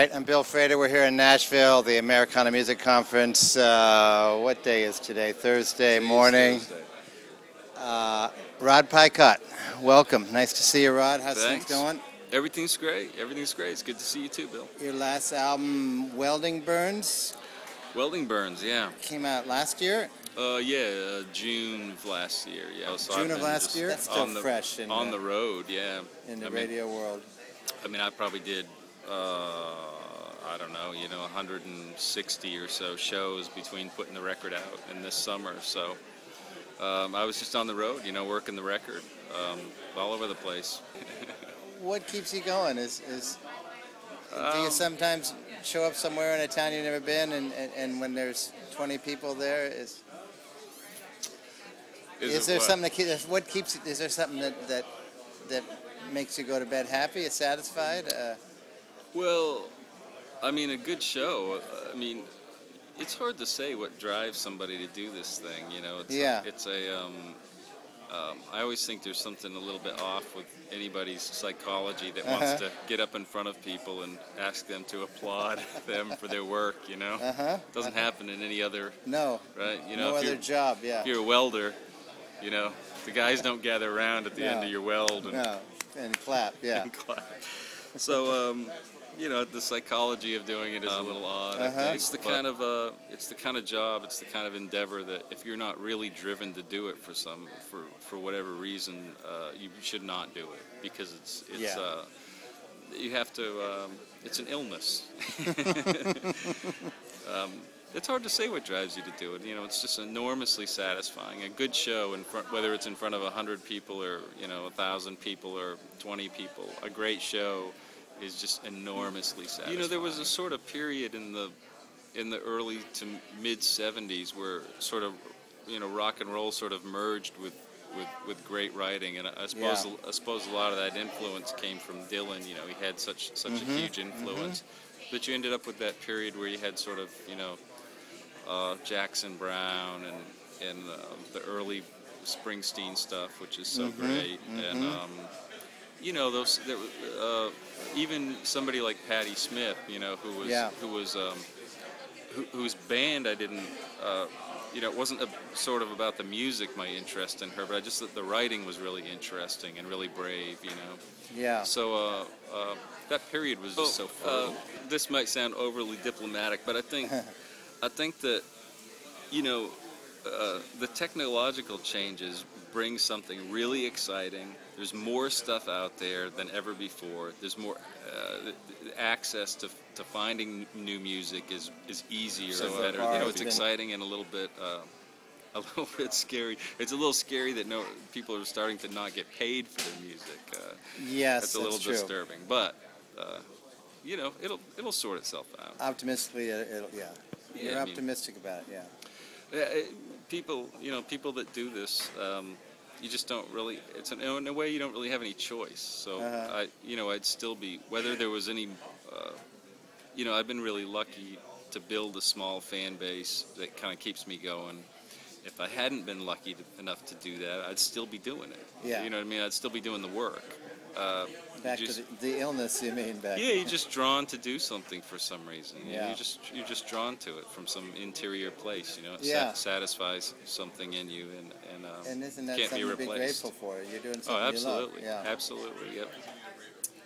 right, I'm Bill Frater. We're here in Nashville, the Americana Music Conference. What day is today? Thursday morning. Rod Picott, welcome. Nice to see you, Rod. How's things going? Everything's great. Everything's great. It's good to see you too, Bill. Your last album, Welding Burns? Welding Burns, yeah. Came out last year? June of last year. Yeah. So June of last year? That's still fresh. On the road, yeah. In the radio world. I mean, I probably did, I don't know, 160 or so shows between putting the record out and this summer. So I was just on the road, working the record all over the place. What keeps you going? Do you sometimes show up somewhere in a town you've never been, and when there's 20 people there, is there something is there something that makes you go to bed happy, satisfied? Well, I mean, a good show. I mean, it's hard to say what drives somebody to do this thing. I always think there's something a little bit off with anybody's psychology that wants to get up in front of people and ask them to applaud them for their work. Doesn't happen in any other. No. Right. No other job. Yeah. If you're a welder, the guys don't gather around at the end of your weld and clap. Yeah. And clap. So. The psychology of doing it is a little odd. I think. It's the kind of job, it's the kind of endeavor that if you're not really driven to do it for whatever reason, you should not do it, because it's you have to. It's an illness. It's hard to say what drives you to do it. It's just enormously satisfying. A good show, whether it's in front of 100 people or 1,000 people or 20 people, a great show is just enormously satisfying. There was a sort of period in the early to mid '70s where sort of rock and roll sort of merged with great writing, and I suppose a lot of that influence came from Dylan. He had such a huge influence, but you ended up with that period where you had sort of Jackson Browne and the early Springsteen stuff, which is so great, and even somebody like Patti Smith, whose band I didn't, it wasn't sort of about the music, my interest in her, but I just thought the writing was really interesting and really brave, Yeah. So that period was just so fun. This might sound overly diplomatic, but I think that, the technological changes bring something really exciting. There's more stuff out there than ever before. There's more access to finding new music is easier and better. It's exciting and a little bit scary. It's a little scary that people are starting to not get paid for their music. Yes, that's a little disturbing. But it'll sort itself out. Optimistically, You're optimistic about it, People that do this, you just don't really. In a way, you don't really have any choice. So I'd still be, whether there was any. I've been really lucky to build a small fan base that kind of keeps me going. If I hadn't been lucky enough to do that, I'd still be doing it. Yeah. You know what I mean? I'd still be doing the work. Back to the illness, you mean? You're just drawn to do something for some reason. Yeah. You're just drawn to it from some interior place. It satisfies something in you, and isn't that can't something be to be grateful for? You're doing something absolutely. you love. Yeah. Absolutely. Yep.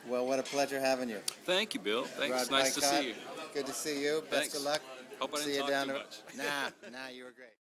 Well, what a pleasure having you. Thank you, Bill. Thanks. Rod Nice Picott, to see you. Good to see you. Thanks. Best of luck. Hope I didn't see you talk down too the much. Nah, you were great.